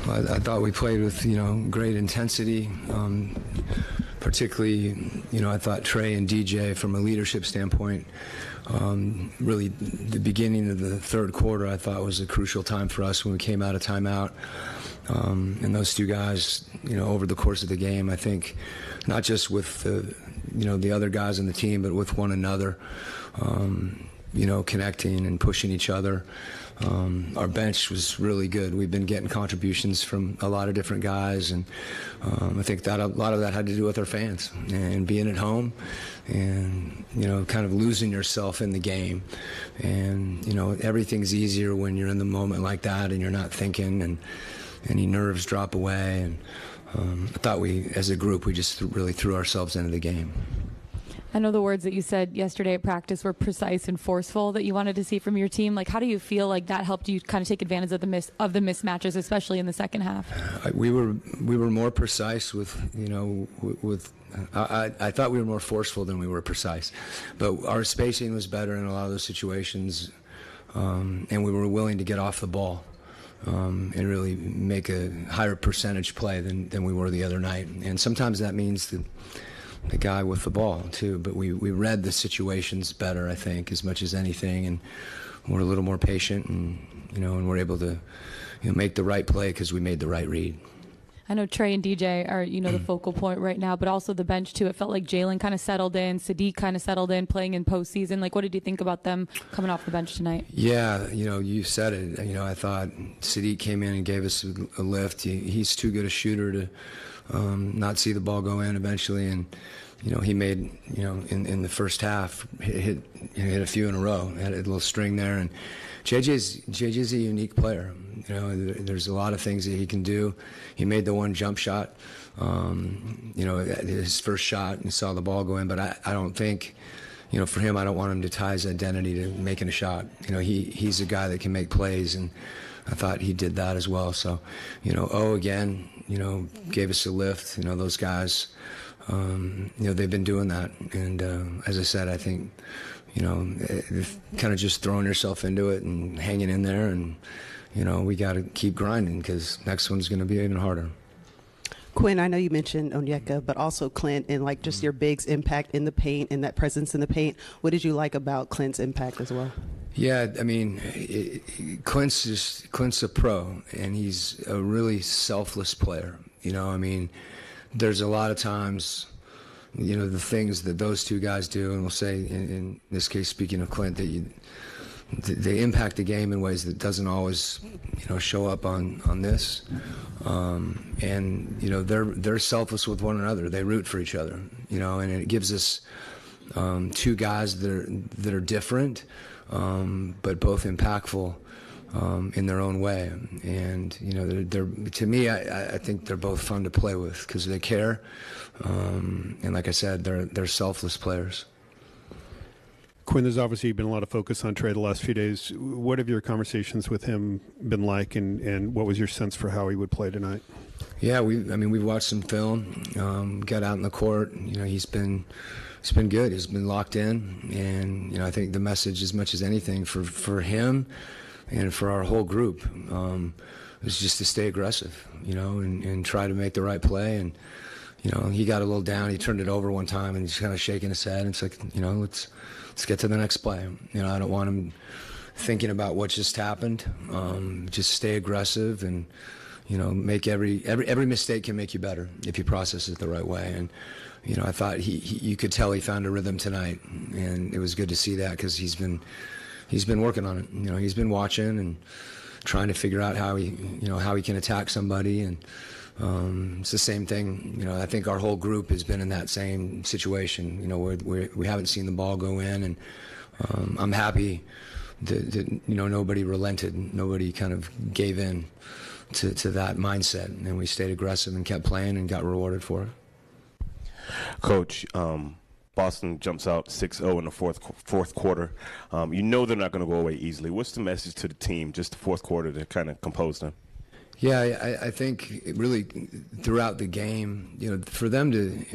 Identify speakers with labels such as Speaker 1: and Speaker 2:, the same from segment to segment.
Speaker 1: Well, I thought we played with, great intensity. Particularly, I thought Trae and DJ, from a leadership standpoint, really the beginning of the third quarter, I thought was a crucial time for us when we came out of timeout. And those two guys, over the course of the game, I think, not just with the other guys on the team, but with one another, connecting and pushing each other. Our bench was really good. We've been getting contributions from a lot of different guys, and I think that a lot of that had to do with our fans and being at home and, kind of losing yourself in the game. And, everything's easier when you're in the moment like that and you're not thinking, and any nerves drop away. And I thought as a group, we just really threw ourselves into the game.
Speaker 2: I know the words that you said yesterday at practice were precise and forceful that you wanted to see from your team. Like, how do you feel like that helped you kind of take advantage of the mismatches, especially in the second half?
Speaker 1: We were more precise with, I thought we were more forceful than we were precise. But our spacing was better in a lot of those situations, and we were willing to get off the ball and really make a higher percentage play than we were the other night. And sometimes that means the guy with the ball too, but we read the situations better, I think, as much as anything, and we're a little more patient, and and we're able to make the right play because we made the right read.
Speaker 2: I know Trae and DJ are the focal point right now, but also the bench too. It felt like Jalen kind of settled in, Sadiq kind of settled in, playing in postseason. Like, what did you think about them coming off the bench tonight?
Speaker 1: Yeah, you said it. I thought Sadiq came in and gave us a lift. He's too good a shooter to not see the ball go in eventually, and he made in the first half hit a few in a row, had a little string there. And JJ's a unique player. There's a lot of things that he can do. He made the one jump shot, his first shot, and saw the ball go in. But I don't think, for him, I don't want him to tie his identity to making a shot. He's a guy that can make plays, and I thought he did that as well. So, again, gave us a lift. Those guys, they've been doing that. And as I said, I think, they've kind of just throwing yourself into it and hanging in there. And, we got to keep grinding because next one's going to be even harder.
Speaker 3: Quin, I know you mentioned Onyeka, but also Clint, and like just your Big's impact in the paint and that presence in the paint. What did you like about Clint's impact as well?
Speaker 1: Yeah, I mean, Clint's a pro, and he's a really selfless player. There's a lot of times, the things that those two guys do, and we'll say in this case, speaking of Clint, that they impact the game in ways that doesn't always, show up on this. And they're selfless with one another. They root for each other. And it gives us two guys that are different, but both impactful in their own way. And they're to me, I think they're both fun to play with because they care. And like I said, they're selfless players.
Speaker 4: Quin, there's obviously been a lot of focus on Trae the last few days. What have your conversations with him been like, and what was your sense for how he would play tonight?
Speaker 1: Yeah, we've watched some film, got out in the court. He's been good. He's been locked in, and I think the message, as much as anything, for him and for our whole group, is just to stay aggressive, and try to make the right play. And he got a little down. He turned it over one time, and he's kind of shaking his head. And it's like, let's get to the next play. I don't want him thinking about what just happened. Just stay aggressive, and make every mistake can make you better if you process it the right way. And I thought you could tell he found a rhythm tonight, and it was good to see that because he's been working on it. He's been watching and trying to figure out how he can attack somebody. And it's the same thing. I think our whole group has been in that same situation. We haven't seen the ball go in, and I'm happy that nobody relented, nobody kind of gave in to that mindset, and we stayed aggressive and kept playing and got rewarded for it.
Speaker 5: Coach, Boston jumps out 6-0 in the fourth quarter. They're not going to go away easily. What's the message to the team, just the fourth quarter, to kind of compose them?
Speaker 1: Yeah, I think really throughout the game, for them to,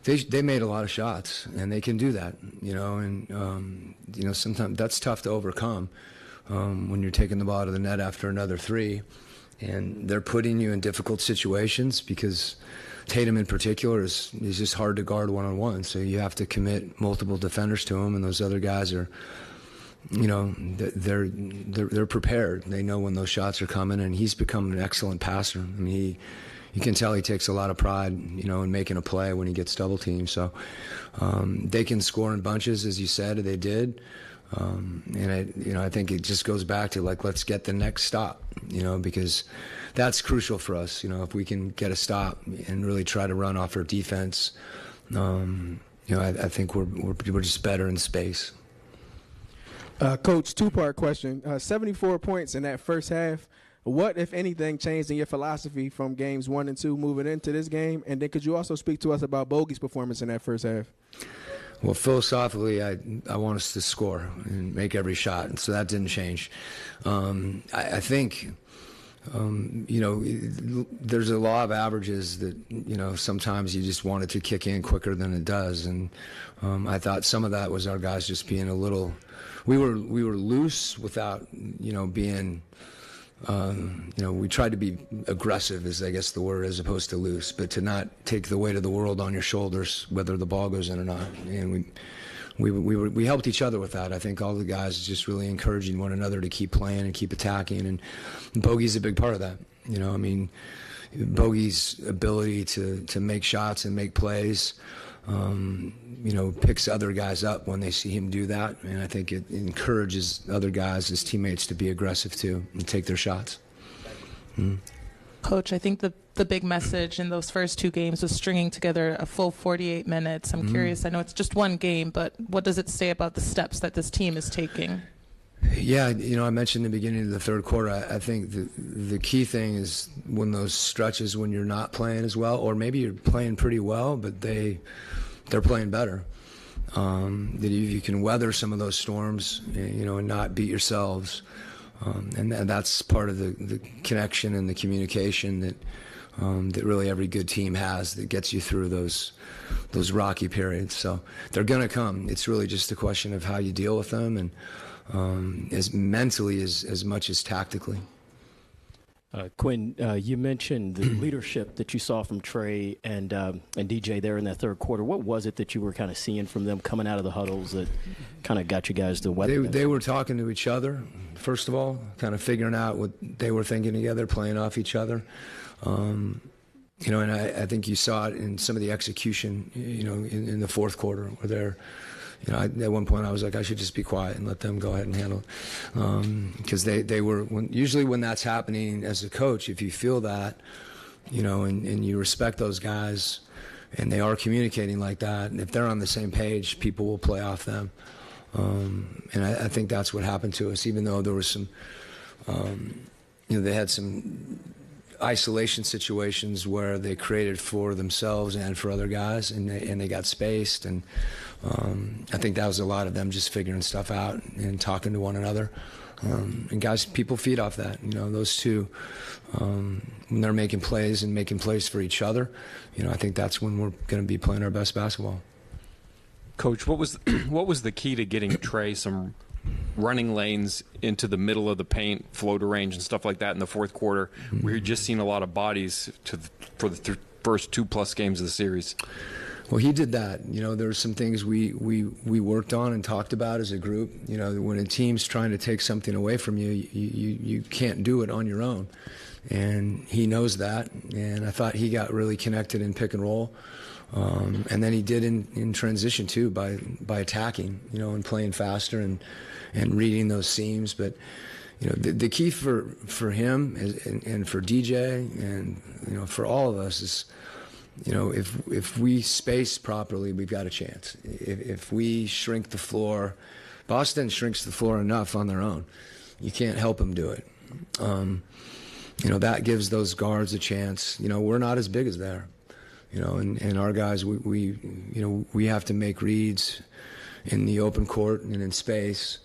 Speaker 1: they made a lot of shots, and they can do that, and sometimes that's tough to overcome when you're taking the ball to the net after another three, and they're putting you in difficult situations because Tatum in particular is just hard to guard one-on-one. So you have to commit multiple defenders to him, and those other guys are, they're prepared. They know when those shots are coming, and he's become an excellent passer. I mean, you can tell he takes a lot of pride, in making a play when he gets double teamed. So they can score in bunches, as you said, they did. And I think it just goes back to let's get the next stop, because that's crucial for us. If we can get a stop and really try to run off our defense, I think we're just better in space.
Speaker 6: Coach, two-part question. 74 points in that first half. What, if anything, changed in your philosophy from games 1 and 2 moving into this game? And then could you also speak to us about Bogey's performance in that first half?
Speaker 1: Well, philosophically, I want us to score and make every shot, and so that didn't change. I think, there's a law of averages that, sometimes you just want it to kick in quicker than it does, and I thought some of that was our guys just being a little. We were loose without, being. We tried to be aggressive, is I guess the word, as opposed to loose, but to not take the weight of the world on your shoulders, whether the ball goes in or not. And we helped each other with that. I think all the guys just really encouraging one another to keep playing and keep attacking, and Bogey's a big part of that. Bogey's ability to make shots and make plays, picks other guys up when they see him do that, and I think it encourages other guys, his teammates, to be aggressive too and take their shots.
Speaker 7: Coach, I think the big message in those first 2 games was stringing together a full 48 minutes. I'm curious, I know it's just one game, but what does it say about the steps that this team is taking?
Speaker 1: Yeah, I mentioned in the beginning of the third quarter, I think the key thing is when those stretches when you're not playing as well, or maybe you're playing pretty well, but they're playing better. That you can weather some of those storms, and not beat yourselves. And that's part of the connection and the communication that really every good team has, that gets you through those rocky periods. So they're going to come. It's really just a question of how you deal with them, and as mentally as much as tactically.
Speaker 8: Quin, you mentioned the leadership that you saw from Trae and DJ there in that third quarter. What was it that you were kind of seeing from them coming out of the huddles that kind of got you guys to wet?
Speaker 1: They were talking to each other, first of all, kind of figuring out what they were thinking together, playing off each other. And I think you saw it in some of the execution, in the fourth quarter, where they're. At one point I was like, I should just be quiet and let them go ahead and handle it. Because they were, usually when that's happening as a coach, if you feel that, and you respect those guys and they are communicating like that, and if they're on the same page, people will play off them. And I think that's what happened to us, even though there was some, they had some isolation situations where they created for themselves and for other guys, and they got spaced, and I think that was a lot of them just figuring stuff out and talking to one another. And guys, people feed off that. Those two, when they're making plays and making plays for each other, I think that's when we're going to be playing our best basketball.
Speaker 9: Coach, what was the key to getting Trae some running lanes into the middle of the paint, floater range, and stuff like that in the fourth quarter? We're just seeing a lot of bodies for the first 2+ games of the series.
Speaker 1: Well, he did that. There were some things we worked on and talked about as a group. When a team's trying to take something away from you, you can't do it on your own. And he knows that. And I thought he got really connected in pick and roll. And then he did in transition too, by attacking, and playing faster and reading those seams. But the key for him and for DJ and for all of us is, if we space properly, we've got a chance. If we shrink the floor, Boston shrinks the floor enough on their own. You can't help them do it. That gives those guards a chance. We're not as big as they are. And our guys, we have to make reads in the open court and in space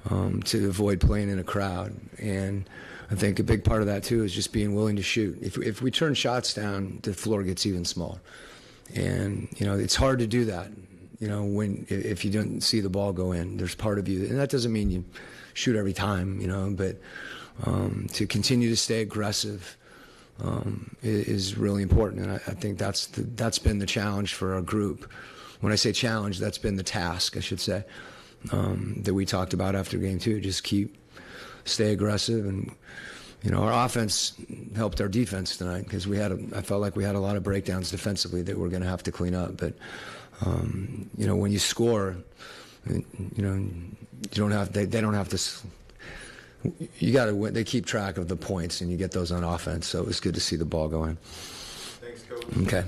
Speaker 1: to avoid playing in a crowd. And I think a big part of that too is just being willing to shoot. If we turn shots down, the floor gets even smaller. And it's hard to do that. If you don't see the ball go in, there's part of you, and that doesn't mean you shoot every time. But to continue to stay aggressive is really important, and I think that's been the challenge for our group. When I say challenge, that's been the task, I should say, that we talked about after game 2. Just stay aggressive, and our offense helped our defense tonight because I felt like we had a lot of breakdowns defensively that we're going to have to clean up. But when you score, they don't have to. You got to win. They keep track of the points, and you get those on offense. So it was good to see the ball going.
Speaker 4: Thanks, Coach.
Speaker 1: Okay.